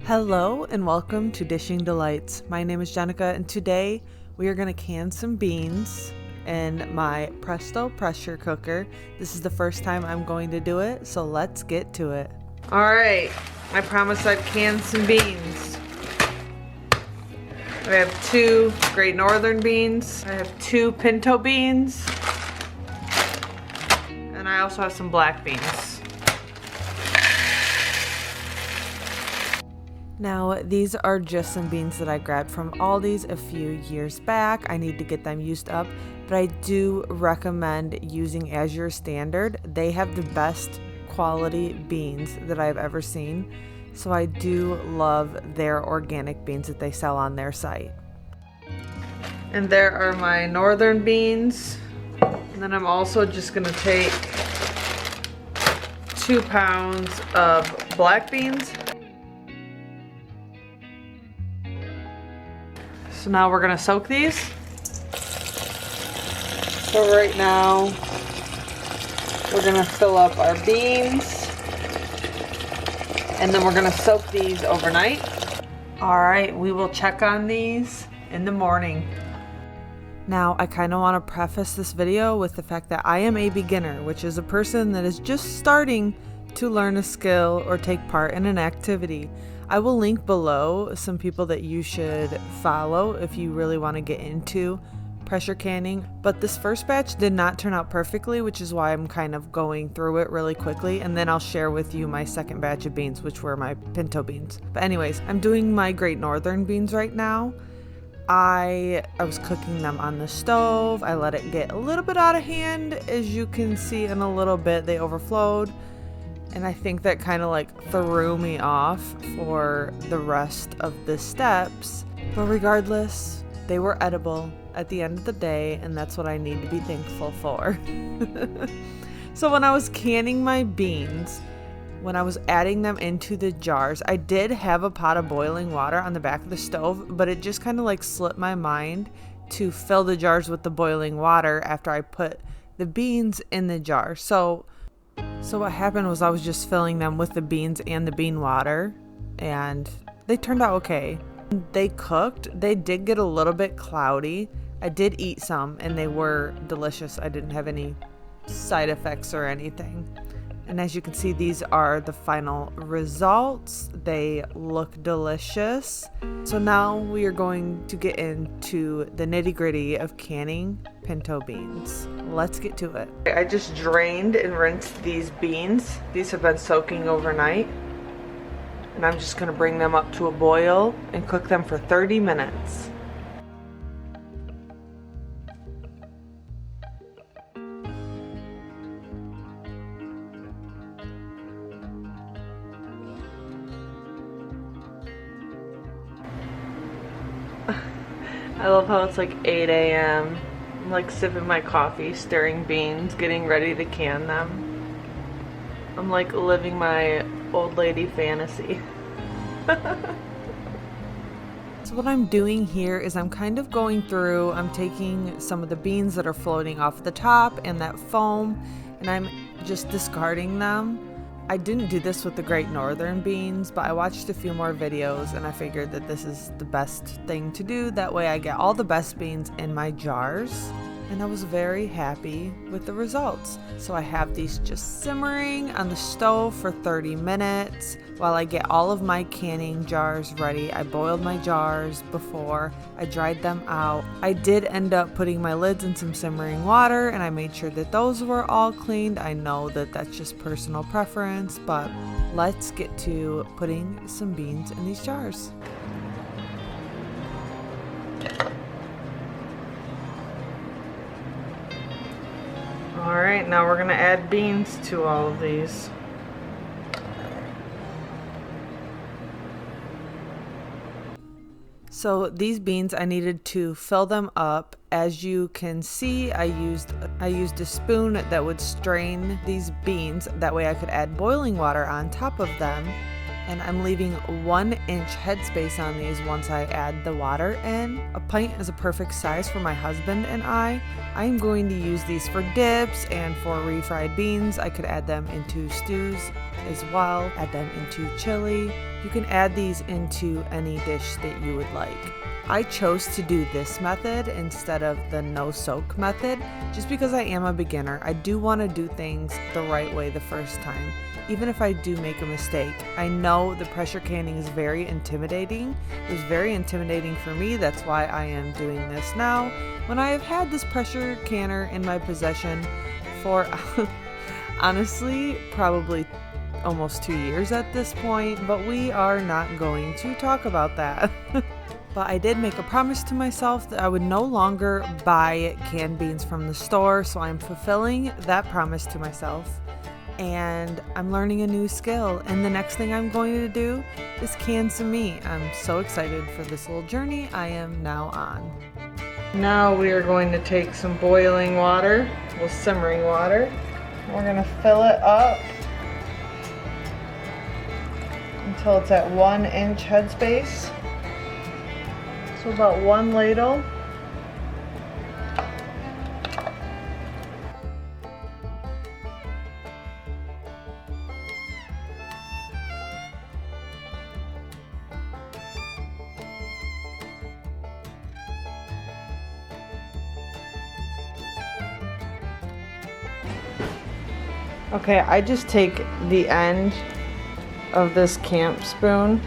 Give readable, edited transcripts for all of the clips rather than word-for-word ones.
Hello and welcome to Dishing Delights. My name is Jenica and today we are going to can some beans in my Presto pressure cooker. This is the first time I'm going to do it, so let's get to it. Alright, I promised I'd can some beans. I have 2 Great Northern beans, I have 2 pinto beans, and I also have some black beans. Now, these are just some beans that I grabbed from Aldi's a few years back. I need to get them used up, but I do recommend using as your standard. They have the best quality beans that I've ever seen, so I do love their organic beans that they sell on their site. And there are my northern beans, and then I'm also just gonna take 2 pounds of black beans. So now we're gonna soak these. So right now, we're gonna fill up our beans, and then we're gonna soak these overnight. All right, we will check on these in the morning. Now, I kind of want to preface this video with the fact that I am a beginner, which is a person that is just starting to learn a skill or take part in an activity. I will link below some people that you should follow if you really want to get into pressure canning. But this first batch did not turn out perfectly, which is why I'm kind of going through it really quickly. And then I'll share with you my second batch of beans, which were my pinto beans. But anyways, I'm doing my Great Northern beans right now. I was cooking them on the stove. I let it get a little bit out of hand. As you can see in a little bit, they overflowed. And I think that kind of like threw me off for the rest of the steps. But regardless, they were edible at the end of the day, and that's what I need to be thankful for. So when I was canning my beans, when I was adding them into the jars, I did have a pot of boiling water on the back of the stove, but it just kind of like slipped my mind to fill the jars with the boiling water after I put the beans in the jar. So what happened was I was just filling them with the beans and the bean water, and they turned out okay. They cooked. They did get a little bit cloudy. I did eat some, and they were delicious. I didn't have any side effects or anything. And as you can see, these are the final results. They look delicious. So now we are going to get into the nitty-gritty of canning pinto beans. Let's get to it. I just drained and rinsed these beans. These have been soaking overnight. And I'm just gonna bring them up to a boil and cook them for 30 minutes. I love how it's like 8 a.m. I'm like sipping my coffee, stirring beans, getting ready to can them. I'm like living my old lady fantasy. So what I'm doing here is I'm kind of going through, I'm taking some of the beans that are floating off the top and that foam, and I'm just discarding them. I didn't do this with the Great Northern beans, but I watched a few more videos and I figured that this is the best thing to do. That way I get all the best beans in my jars, and I was very happy with the results. So I have these just simmering on the stove for 30 minutes while I get all of my canning jars ready. I boiled my jars before, I dried them out. I did end up putting my lids in some simmering water, and I made sure that those were all cleaned. I know that that's just personal preference, but let's get to putting some beans in these jars. Alright, now we're gonna add beans to all of these. So these beans, I needed to fill them up. As you can see, I used a spoon that would strain these beans. That way I could add boiling water on top of them. and I'm leaving 1 inch headspace on these once I add the water in. A pint is a perfect size for my husband and I. I'm going to use these for dips and for refried beans. I could add them into stews as well, add them into chili. You can add these into any dish that you would like. I chose to do this method instead of the no soak method just because I am a beginner. I do want to do things the right way the first time. Even if I do make a mistake, I know the pressure canning is very intimidating. It was very intimidating for me. That's why I am doing this now, when I have had this pressure canner in my possession for honestly probably almost 2 years at this point, but we are not going to talk about that. But I did make a promise to myself that I would no longer buy canned beans from the store, so I'm fulfilling that promise to myself. And I'm learning a new skill, and the next thing I'm going to do is can some meat. I'm so excited for this little journey I am now on. Now we are going to take some boiling water, well, simmering water. We're going to fill it up until it's at 1 inch headspace. So about 1 ladle. Okay, I just take the end of this camp spoon .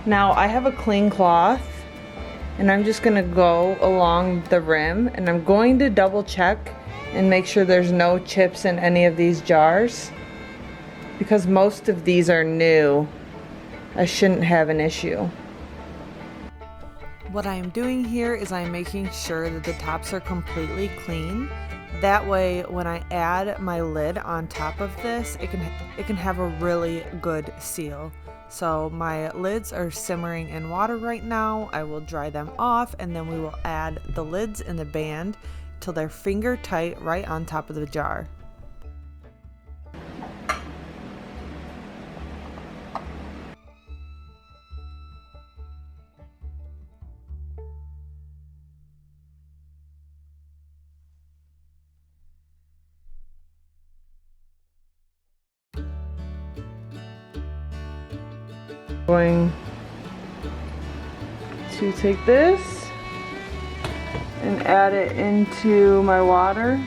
Now I have a clean cloth and I'm just gonna go along the rim, and I'm going to double check and make sure there's no chips in any of these jars, because most of these are new. I shouldn't have an issue. What I am doing here is I'm making sure that the tops are completely clean. That way when I add my lid on top of this, it can have a really good seal. So my lids are simmering in water right now. I will dry them off, and then we will add the lids in the band till they're finger tight right on top of the jar. Going to take this and add it into my water.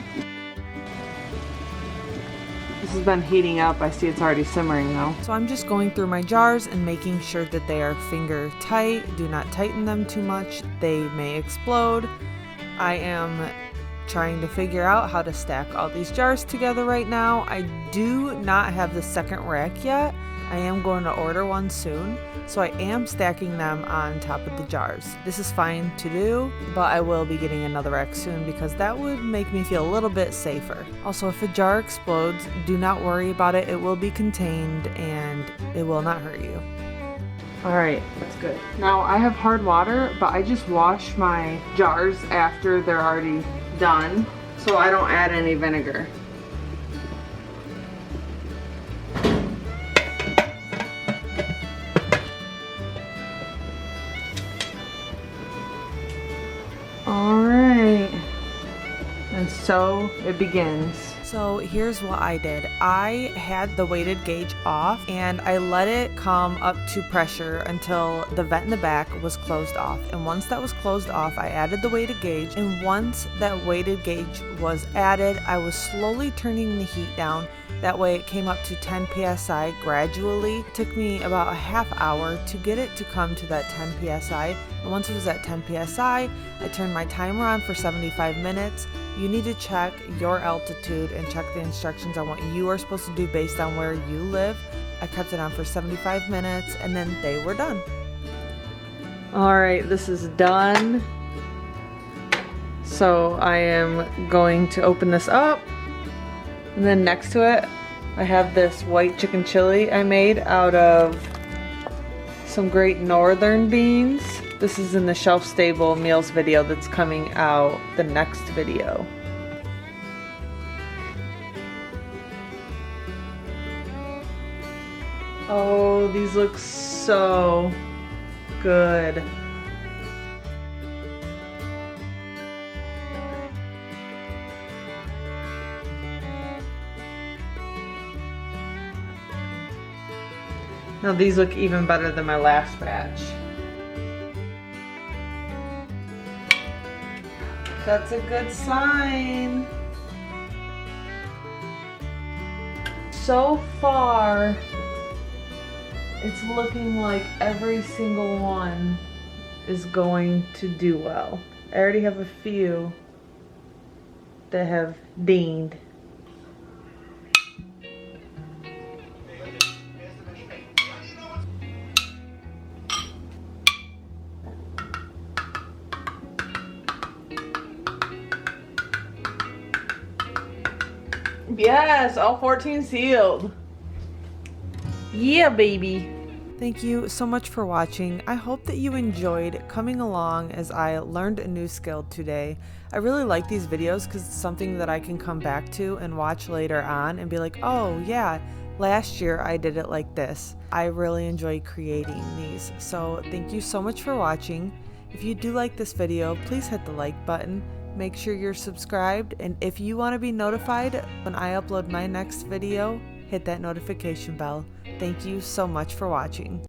This has been heating up. I see it's already simmering now. So I'm just going through my jars and making sure that they are finger tight. Do not tighten them too much. They may explode. I am trying to figure out how to stack all these jars together right now. I do not have the second rack yet. I am going to order one soon, so I am stacking them on top of the jars. This is fine to do, but I will be getting another rack soon because that would make me feel a little bit safer. Also, if a jar explodes, do not worry about it. It will be contained and it will not hurt you. All right, that's good. Now I have hard water, but I just wash my jars after they're already done, so I don't add any vinegar. Alright, and so it begins. So here's what I did. I had the weighted gauge off and I let it come up to pressure until the vent in the back was closed off. And once that was closed off, I added the weighted gauge. And once that weighted gauge was added, I was slowly turning the heat down. That way it came up to 10 psi gradually. It took me about a half hour to get it to come to that 10 psi. And once it was at 10 psi, I turned my timer on for 75 minutes. You need to check your altitude and check the instructions on what you are supposed to do based on where you live. I kept it on for 75 minutes and then they were done. All right, this is done. So I am going to open this up, and then next to it I have this white chicken chili I made out of some Great Northern beans. This is in the Shelf Stable Meals video that's coming out the next video. Oh, these look so good. Now these look even better than my last batch. That's a good sign. So far, it's looking like every single one is going to do well. I already have a few that have dinged. Yes, all 14 sealed. Yeah, baby. Thank you so much for watching. I hope that you enjoyed coming along as I learned a new skill today. I really like these videos because it's something that I can come back to and watch later on and be like, oh yeah, last year I did it like this. I really enjoy creating these. So thank you so much for watching. If you do like this video, please hit the like button. Make sure you're subscribed, and if you want to be notified when I upload my next video, hit that notification bell. Thank you so much for watching.